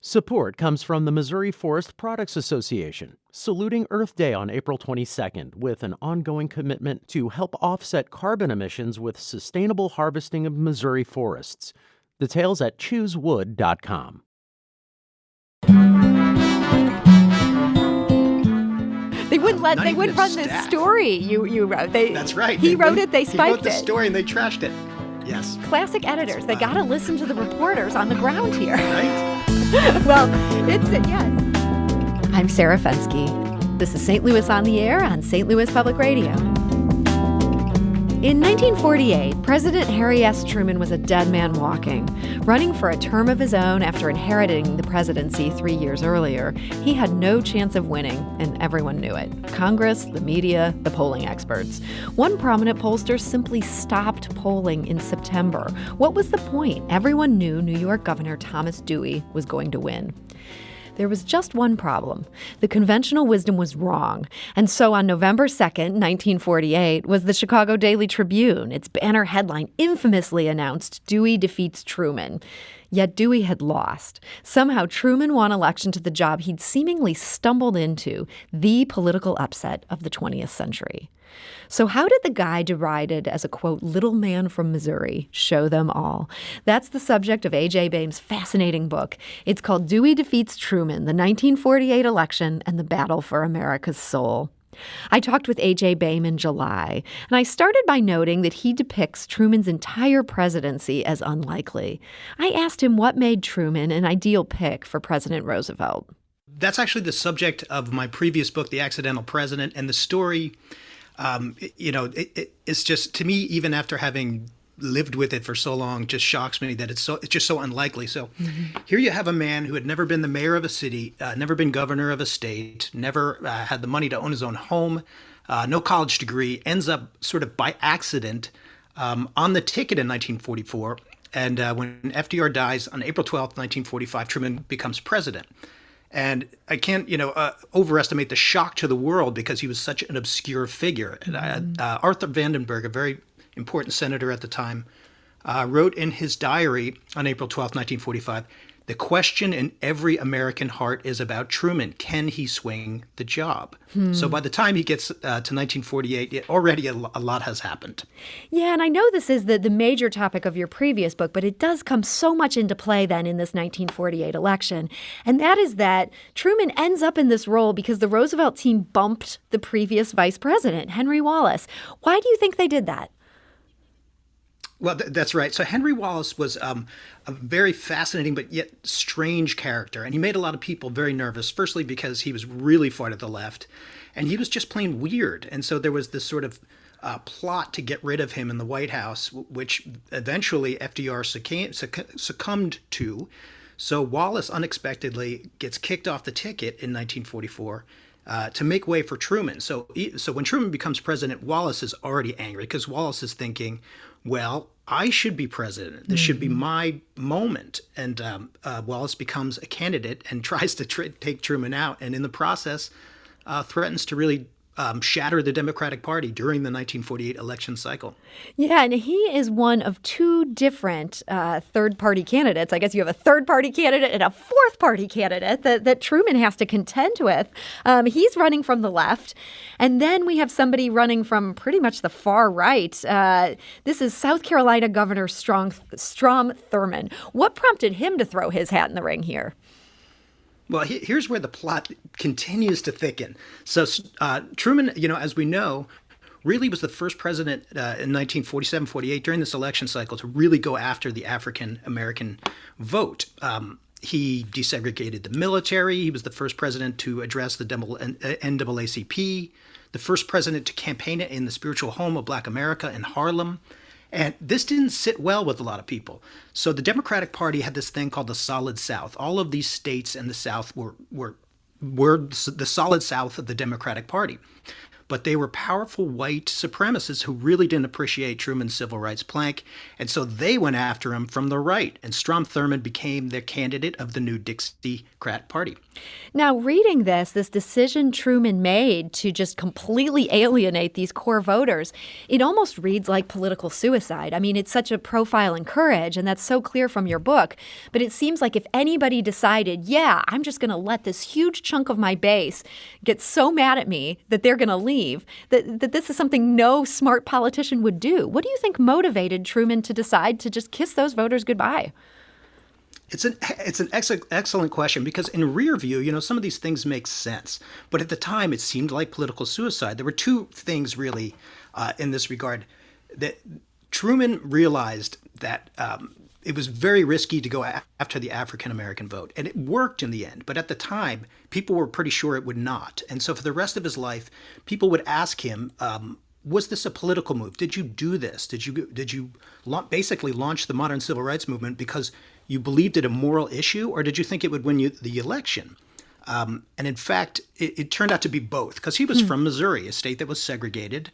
Support comes from the Missouri Forest Products Association, saluting Earth Day on April 22nd with an ongoing commitment to help offset carbon emissions with sustainable harvesting of Missouri forests. Details at choosewood.com. They wouldn't run this story you wrote. That's right. He wrote it, they spiked it. He wrote the story and they trashed it. Yes. Classic editors. They got to listen to the reporters on the ground here. Right? Well, yes. I'm Sarah Fensky. This is St. Louis on the Air on St. Louis Public Radio. In 1948, President Harry S. Truman was a dead man walking. Running for a term of his own after inheriting the presidency 3 years earlier, he had no chance of winning, and everyone knew it. Congress, the media, the polling experts. One prominent pollster simply stopped polling in September. What was the point? Everyone knew New York Governor Thomas Dewey was going to win. There was just one problem. The conventional wisdom was wrong. And so on November 2nd, 1948, was the Chicago Daily Tribune. Its banner headline infamously announced, "Dewey Defeats Truman." Yet Dewey had lost. Somehow Truman won election to the job he'd seemingly stumbled into, the political upset of the 20th century. So how did the guy derided as a, quote, little man from Missouri show them all? That's the subject of A.J. Baime's fascinating book. It's called Dewey Defeats Truman, the 1948 Election and the Battle for America's Soul. I talked with A.J. Baime in July, and I started by noting that he depicts Truman's entire presidency as unlikely. I asked him what made Truman an ideal pick for President Roosevelt. That's actually the subject of my previous book, The Accidental President, and the story, it's just, to me, even after having lived with it for so long, just shocks me that it's just so unlikely. So here you have a man who had never been the mayor of a city, never been governor of a state, never had the money to own his own home, no college degree, ends up sort of by accident on the ticket in 1944. And when FDR dies on April 12th, 1945, Truman becomes president. And I can't, overestimate the shock to the world because he was such an obscure figure. And Arthur Vandenberg, a very important senator at the time, wrote in his diary on April 12, 1945, "The question in every American heart is about Truman. Can he swing the job?" So by the time he gets to 1948, already a lot has happened. Yeah, and I know this is the major topic of your previous book, but it does come so much into play then in this 1948 election. And that is that Truman ends up in this role because the Roosevelt team bumped the previous vice president, Henry Wallace. Why do you think they did that? Well, that's right. So Henry Wallace was a very fascinating but yet strange character, and he made a lot of people very nervous, firstly because he was really far to the left, and he was just plain weird. And so there was this sort of plot to get rid of him in the White House, which eventually FDR succumbed to. So Wallace unexpectedly gets kicked off the ticket in 1944 to make way for Truman. So when Truman becomes president, Wallace is already angry because Wallace is thinking, well, I should be president. This should be my moment. And Wallace becomes a candidate and tries to take Truman out, and in the process threatens to really shatter the Democratic Party during the 1948 election cycle. Yeah, and he is one of two different third-party candidates. I guess you have a third-party candidate and a fourth-party candidate that Truman has to contend with. He's running from the left, and then we have somebody running from pretty much the far right. This is South Carolina Governor Strom Thurmond. What prompted him to throw his hat in the ring here? Well, here's where the plot continues to thicken. So Truman, as we know, really was the first president in 1947-48 during this election cycle to really go after the African-American vote. He desegregated the military. He was the first president to address the NAACP, the first president to campaign in the spiritual home of Black America in Harlem. And this didn't sit well with a lot of people. So the Democratic Party had this thing called the Solid South. All of these states in the South were the Solid South of the Democratic Party. but they were powerful white supremacists who really didn't appreciate Truman's civil rights plank, and so they went after him from the right, and Strom Thurmond became their candidate of the new Dixiecrat Party. Now, reading this decision Truman made to just completely alienate these core voters, it almost reads like political suicide. I mean, it's such a profile in courage, and that's so clear from your book. But it seems like if anybody decided, yeah, I'm just going to let this huge chunk of my base get so mad at me that they're going to leave, that this is something no smart politician would do. What do you think motivated Truman to decide to just kiss those voters goodbye? It's an excellent question, because in rear view, some of these things make sense. But at the time, it seemed like political suicide. There were two things really in this regard. That Truman realized that it was very risky to go after the African American vote. And it worked in the end. But at the time, people were pretty sure it would not. And so for the rest of his life, people would ask him, was this a political move? Did you do this? Did you basically launch the modern civil rights movement because you believed it a moral issue, or did you think it would win you the election? And in fact, it turned out to be both, because he was from Missouri, a state that was segregated.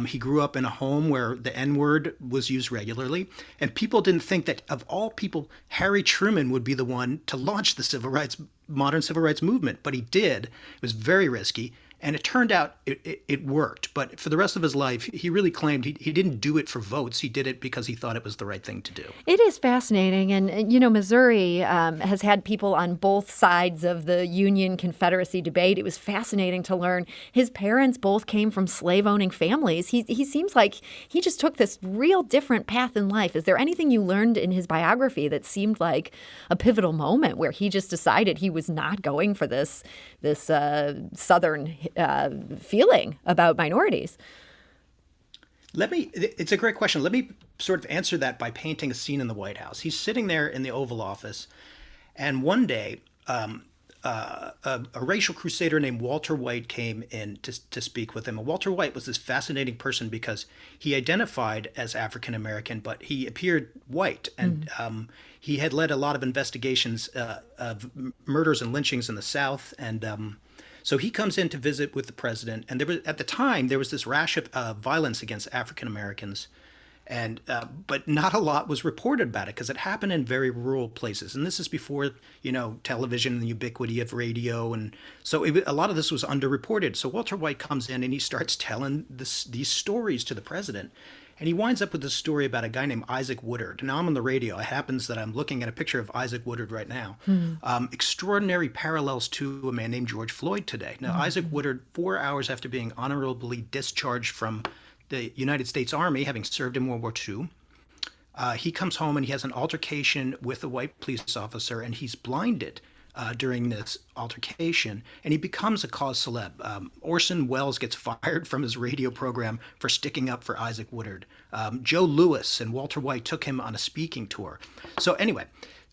He grew up in a home where the N-word was used regularly, and people didn't think that, of all people, Harry Truman would be the one to launch the modern civil rights movement. But he did. It was very risky. And it turned out it worked. But for the rest of his life, he really claimed he didn't do it for votes. He did it because he thought it was the right thing to do. It is fascinating. And, Missouri has had people on both sides of the Union-Confederacy debate. It was fascinating to learn. His parents both came from slave-owning families. He seems like he just took this real different path in life. Is there anything you learned in his biography that seemed like a pivotal moment where he just decided he was not going for this Southern feeling about minorities? It's a great question. Let me sort of answer that by painting a scene in the White House. He's sitting there in the Oval Office, and one day a racial crusader named Walter White came in to speak with him. And Walter White was this fascinating person because he identified as African American, but he appeared white, and he had led a lot of investigations of murders and lynchings in the South, and so he comes in to visit with the president, and at the time there was this rash of violence against African Americans, and but not a lot was reported about it because it happened in very rural places, and this is before television and the ubiquity of radio, and so a lot of this was underreported. So Walter White comes in and he starts telling these stories to the president. And he winds up with this story about a guy named Isaac Woodard. Now I'm on the radio. It happens that I'm looking at a picture of Isaac Woodard right now. Extraordinary parallels to a man named George Floyd today. Now, Isaac Woodard, 4 hours after being honorably discharged from the United States Army, having served in World War II, he comes home and he has an altercation with a white police officer, and he's blinded during this altercation, and he becomes a cause celeb. Orson Welles gets fired from his radio program for sticking up for Isaac Woodard. Joe Louis and Walter White took him on a speaking tour. So anyway,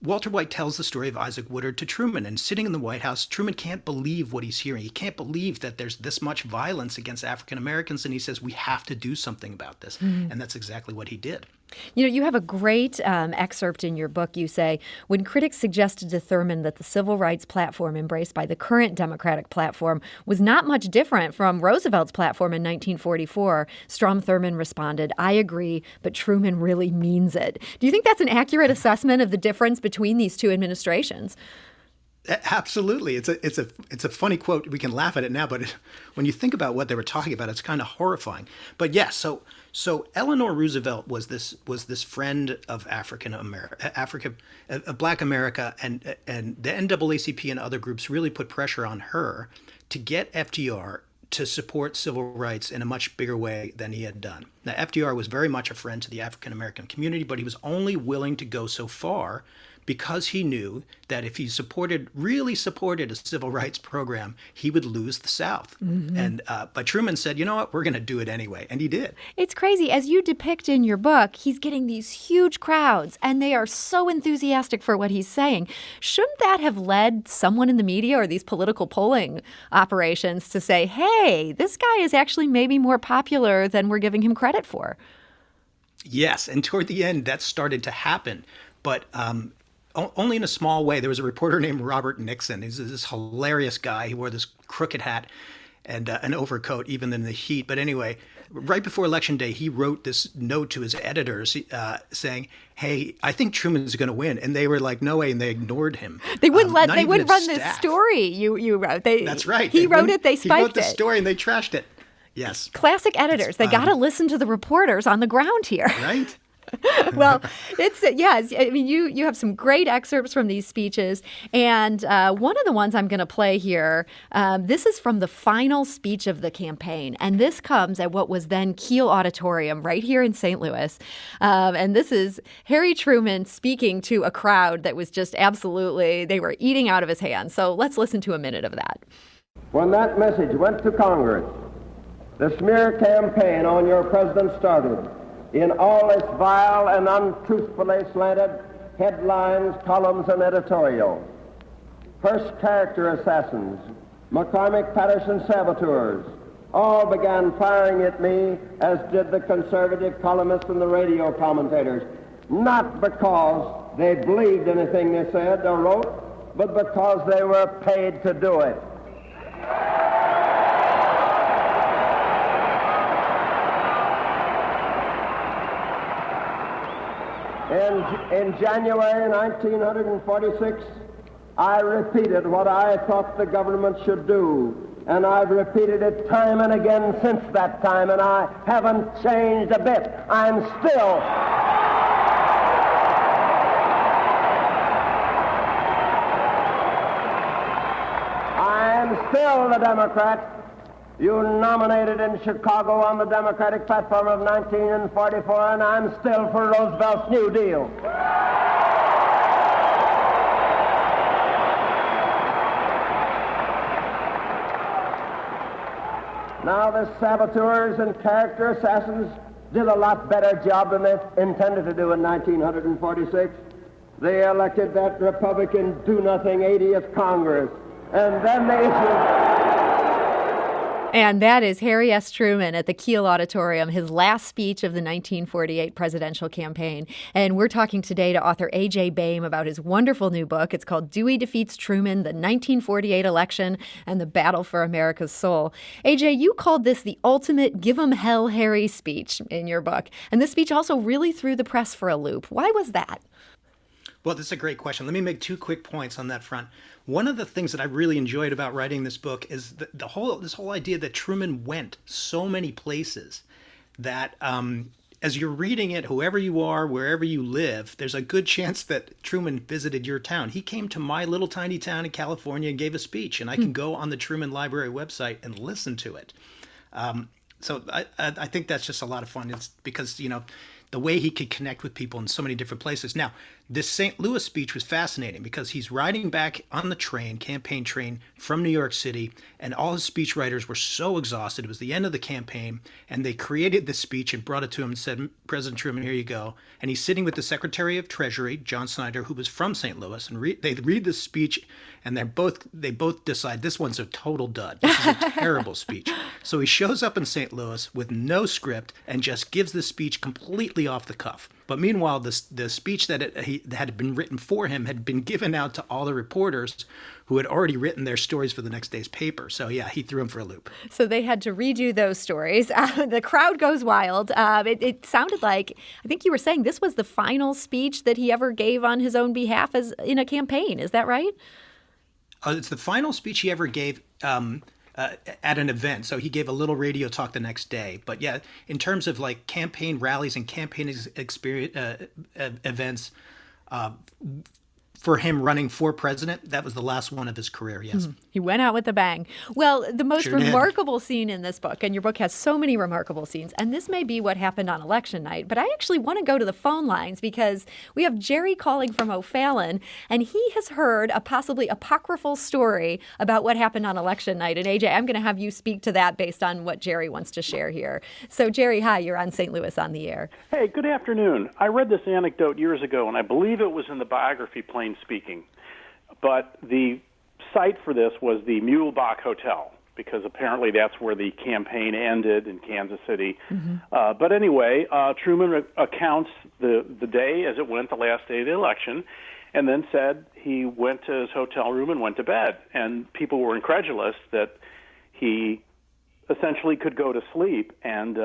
Walter White tells the story of Isaac Woodard to Truman, and sitting in the White House, Truman can't believe what he's hearing. He can't believe that there's this much violence against African Americans, and he says, we have to do something about this. And that's exactly what he did. You have a great excerpt in your book. You say, when critics suggested to Thurman that the civil rights platform embraced by the current Democratic platform was not much different from Roosevelt's platform in 1944, Strom Thurmond responded, I agree, but Truman really means it. Do you think that's an accurate assessment of the difference between these two administrations? Absolutely. It's a funny quote. We can laugh at it now, but when you think about what they were talking about, it's kind of horrifying. But yes, so Eleanor Roosevelt was this friend of Black America, and the NAACP and other groups really put pressure on her to get FDR to support civil rights in a much bigger way than he had done. Now, FDR was very much a friend to the African American community, but he was only willing to go so far because he knew that if he really supported a civil rights program, he would lose the South. But Truman said, you know what, we're going to do it anyway. And he did. It's crazy. As you depict in your book, he's getting these huge crowds, and they are so enthusiastic for what he's saying. Shouldn't that have led someone in the media or these political polling operations to say, hey, this guy is actually maybe more popular than we're giving him credit for? Yes. And toward the end, that started to happen. But only in a small way. There was a reporter named Robert Nixon. He's this hilarious guy. He wore this crooked hat. and an overcoat even in the heat. But anyway, right before Election Day, he wrote this note to his editors saying, "Hey, I think Truman's going to win," and they were like, "No way," and they ignored him. They wouldn't They wouldn't run this story you wrote. That's right. He wrote it. They spiked it. He wrote the story and they trashed it. Yes. Classic editors. They got to listen to the reporters on the ground here. Right. Well, it's I mean, you have some great excerpts from these speeches, and one of the ones I'm going to play here. This is from the final speech of the campaign, and this comes at what was then Kiel Auditorium right here in St. Louis, and this is Harry Truman speaking to a crowd that was just absolutely, they were eating out of his hands. So let's listen to a minute of that. When that message went to Congress, the smear campaign on your president started. In all its vile and untruthfully slanted headlines, columns, and editorial. First character assassins, McCormick Patterson saboteurs, all began firing at me, as did the conservative columnists and the radio commentators, not because they believed anything they said or wrote, but because they were paid to do it. In January 1946, I repeated what I thought the government should do, and I've repeated it time and again since that time, and I haven't changed a bit. I'm still the Democrat you nominated in Chicago on the Democratic platform of 1944, and I'm still for Roosevelt's New Deal. Now the saboteurs and character assassins did a lot better job than they intended to do in 1946. They elected that Republican do-nothing 80th Congress, and then they issued... And that is Harry S. Truman at the Kiel Auditorium, his last speech of the 1948 presidential campaign. And we're talking today to author A.J. Baime about his wonderful new book. It's called Dewey Defeats Truman, the 1948 Election and the Battle for America's Soul. A.J., you called this the ultimate give 'em hell Harry speech in your book. And this speech also really threw the press for a loop. Why was that? Well, that's a great question. Let me make two quick points on that front. One of the things that I really enjoyed about writing this book is this whole idea that Truman went so many places that as you're reading it, whoever you are, wherever you live, there's a good chance that Truman visited your town. He came to my little tiny town in California and gave a speech, and I can go on the Truman Library website and listen to it. So I think that's just a lot of fun. It's because, the way he could connect with people in so many different places. Now, this St. Louis speech was fascinating because he's riding back on the campaign train from New York City, and all his speechwriters were so exhausted. It was the end of the campaign, and they created this speech and brought it to him and said, "President Truman, here you go." And he's sitting with the Secretary of Treasury, John Snyder, who was from St. Louis, and they read this speech, and they both decide this one's a total dud. This is a terrible speech. So he shows up in St. Louis with no script and just gives the speech completely off the cuff. But meanwhile, the speech that had been written for him had been given out to all the reporters who had already written their stories for the next day's paper. So yeah, he threw him for a loop. So they had to redo those stories. The crowd goes wild. It sounded like, I think you were saying this was the final speech that he ever gave on his own behalf as in a campaign. Is that right? It's the final speech he ever gave at an event. So he gave a little radio talk the next day. But yeah, in terms of like campaign rallies and campaign experience events, for him running for president, that was the last one of his career, yes. He went out with a bang. Well, the most remarkable scene in this book, and your book has so many remarkable scenes, and this may be what happened on election night, but I actually want to go to the phone lines because we have Jerry calling from O'Fallon, and he has heard a possibly apocryphal story about what happened on election night. And AJ, I'm going to have you speak to that based on what Jerry wants to share here. So Jerry, hi, you're on St. Louis on the Air. Hey, good afternoon. I read this anecdote years ago, and I believe it was in the biography Plain Speaking. But the site for this was the Muehlebach Hotel, because apparently that's where the campaign ended in Kansas City. But anyway, Truman accounts the day as it went, the last day of the election, and then said he went to his hotel room and went to bed. And people were incredulous that he essentially could go to sleep. And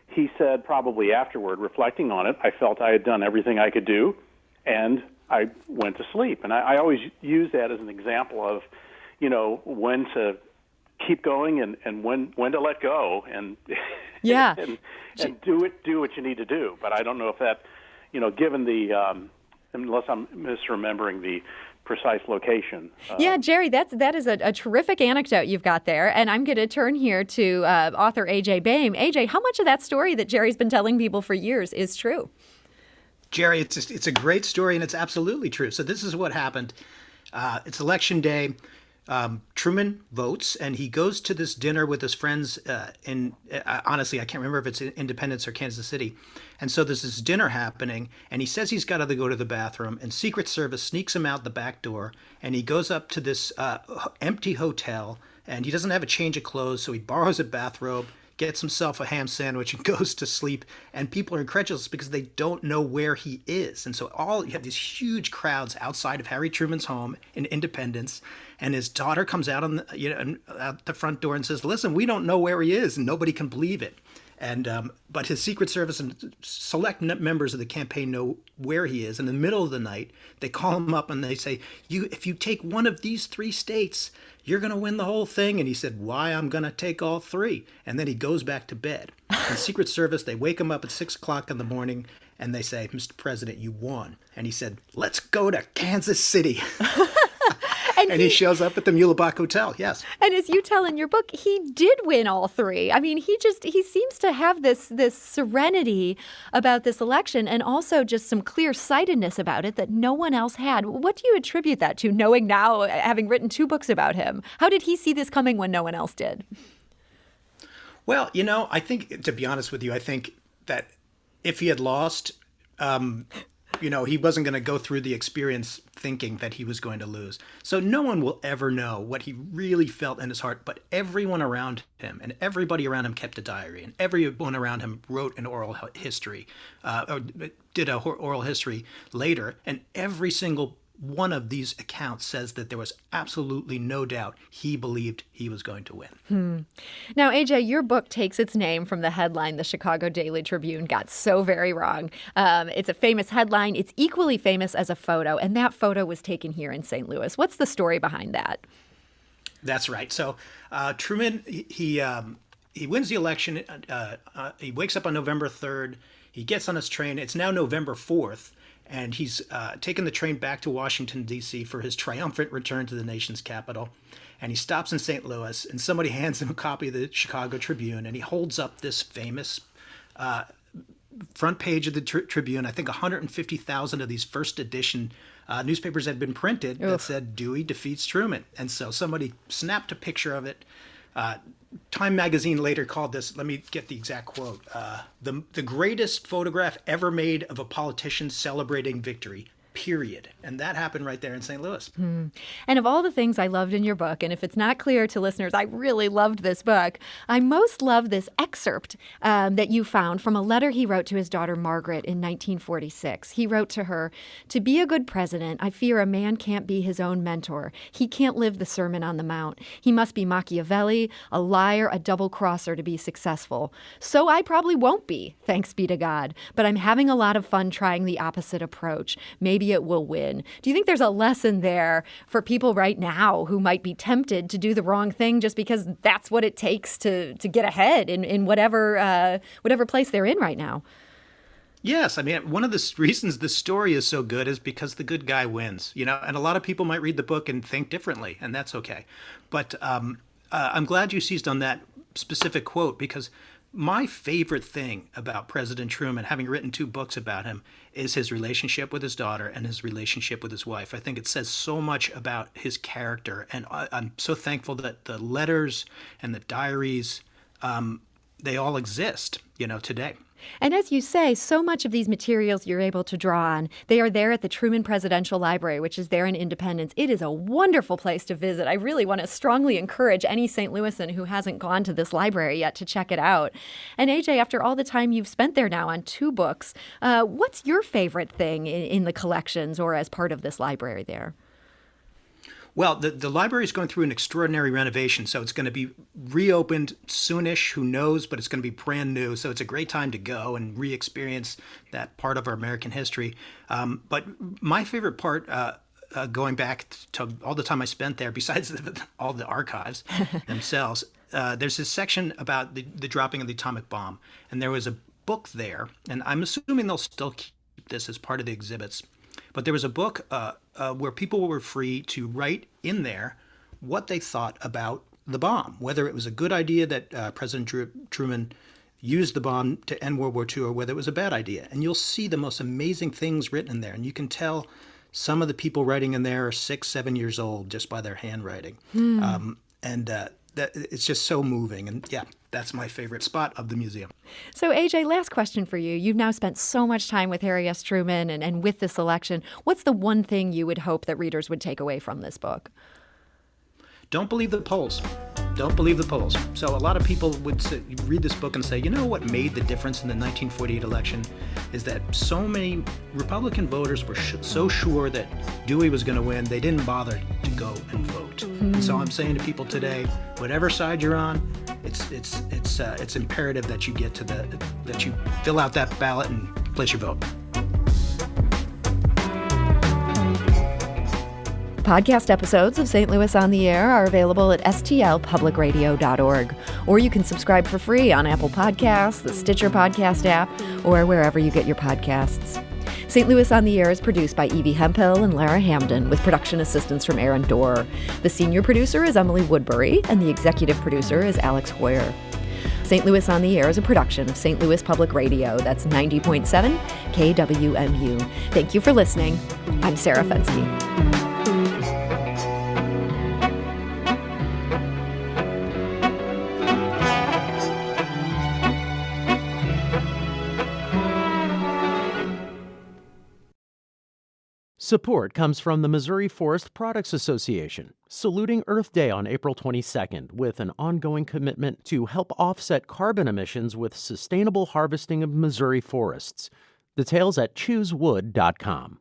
he said, probably afterward, reflecting on it, I felt I had done everything I could do, and I went to sleep. And I always use that as an example of, when to keep going and when to let go, and yeah, and do what you need to do. But I don't know if that, given the unless I'm misremembering the precise location. Yeah, Jerry, that is a terrific anecdote you've got there. And I'm going to turn here to author A.J. Baime. A.J., how much of that story that Jerry's been telling people for years is true? Jerry, it's a great story, and it's absolutely true. So this is what happened. It's election day. Truman votes, and he goes to this dinner with his friends honestly, I can't remember if it's in Independence or Kansas City. And so there's this dinner happening, and he says he's got to go to the bathroom, and Secret Service sneaks him out the back door, and he goes up to this empty hotel, and he doesn't have a change of clothes, so he borrows a bathrobe, gets himself a ham sandwich, and goes to sleep. And people are incredulous because they don't know where he is. And so you have these huge crowds outside of Harry Truman's home in Independence, and his daughter comes out out the front door and says, "Listen, we don't know where he is," and nobody can believe it. And but his Secret Service and select members of the campaign know where he is. And in the middle of the night, they call him up and they say, if you take one of these 3 states, you're going to win the whole thing. And he said, "Why? I'm going to take all 3. And then he goes back to bed. And Secret Service, they wake him up at 6 o'clock in the morning and they say, "Mr. President, you won." And he said, "Let's go to Kansas City." And he shows up at the Muehlebach Hotel, yes. And as you tell in your book, he did win all 3. I mean, he seems to have this serenity about this election, and also just some clear-sightedness about it that no one else had. What do you attribute that to, knowing now, having written 2 books about him? How did he see this coming when no one else did? Well, I think, to be honest with you, I think that if he had lost, he wasn't going to go through the experience thinking that he was going to lose. So no one will ever know what he really felt in his heart, but everyone around him and everybody around him kept a diary, and everyone around him wrote an oral history, or did a oral history later, and every single one of these accounts says that there was absolutely no doubt he believed he was going to win. Now, AJ, your book takes its name from the headline the Chicago Daily Tribune got so very wrong. It's a famous headline. It's equally famous as a photo, and that photo was taken here in St. Louis. What's the story behind that? That's right. So Truman, he wins the election. He wakes up on November 3rd. He gets on his train. It's now November 4th. And he's taken the train back to Washington, D.C. for his triumphant return to the nation's capital. And he stops in St. Louis, and somebody hands him a copy of the Chicago Tribune, and he holds up this famous front page of the Tribune. I think 150,000 of these first edition newspapers had been printed that said, "Dewey Defeats Truman." And so somebody snapped a picture of it. Time magazine later called this, let me get the exact quote, the greatest photograph ever made of a politician celebrating victory, period. And that happened right there in St. Louis. And of all the things I loved in your book, and if it's not clear to listeners, I really loved this book, I most love this excerpt that you found from a letter he wrote to his daughter Margaret in 1946. He wrote to her, "To be a good president, I fear a man can't be his own mentor. He can't live the Sermon on the Mount. He must be Machiavelli, a liar, a double-crosser to be successful. So I probably won't be, thanks be to God. But I'm having a lot of fun trying the opposite approach. Maybe it will win." Do you think there's a lesson there for people right now who might be tempted to do the wrong thing just because that's what it takes to get ahead in whatever place they're in right now? Yes. I mean, one of the reasons the story is so good is because the good guy wins, and a lot of people might read the book and think differently, and that's okay. But I'm glad you seized on that specific quote, because my favorite thing about President Truman, having written 2 books about him, is his relationship with his daughter and his relationship with his wife. I think it says so much about his character, and I'm so thankful that the letters and the diaries, they all exist, today. And as you say, so much of these materials you're able to draw on, they are there at the Truman Presidential Library, which is there in Independence. It is a wonderful place to visit. I really want to strongly encourage any St. Louisan who hasn't gone to this library yet to check it out. And AJ, after all the time you've spent there now on 2 books, what's your favorite thing in the collections or as part of this library there? Well, the library is going through an extraordinary renovation, so it's going to be reopened soonish. Who knows? But it's going to be brand new, so it's a great time to go and re-experience that part of our American history. But my favorite part, going back to all the time I spent there, besides all the archives themselves, there's this section about the dropping of the atomic bomb, and there was a book there, and I'm assuming they'll still keep this as part of the exhibits. But there was a book where people were free to write in there what they thought about the bomb, whether it was a good idea that President Truman used the bomb to end World War II or whether it was a bad idea. And you'll see the most amazing things written in there. And you can tell some of the people writing in there are 6, 7 years old just by their handwriting. It's just so moving. And yeah, that's my favorite spot of the museum. So, AJ, last question for you. You've now spent so much time with Harry S. Truman and with this election. What's the one thing you would hope that readers would take away from this book? Don't believe the polls. Don't believe the polls. So a lot of people would read this book and say, you know what made the difference in the 1948 election is that so many Republican voters were so sure that Dewey was going to win, they didn't bother to go and vote. And so I'm saying to people today, whatever side you're on, it's imperative that you get to that you fill out that ballot and place your vote. Podcast episodes of St. Louis on the Air are available at stlpublicradio.org, or you can subscribe for free on Apple Podcasts, the Stitcher podcast app, or wherever you get your podcasts. St. Louis on the Air is produced by Evie Hemphill and Lara Hamden, with production assistance from Aaron Dorr. The senior producer is Emily Woodbury, and the executive producer is Alex Hoyer. St. Louis on the Air is a production of St. Louis Public Radio. That's 90.7 KWMU. Thank you for listening. I'm Sarah Fensky. Support comes from the Missouri Forest Products Association, saluting Earth Day on April 22nd with an ongoing commitment to help offset carbon emissions with sustainable harvesting of Missouri forests. Details at choosewood.com.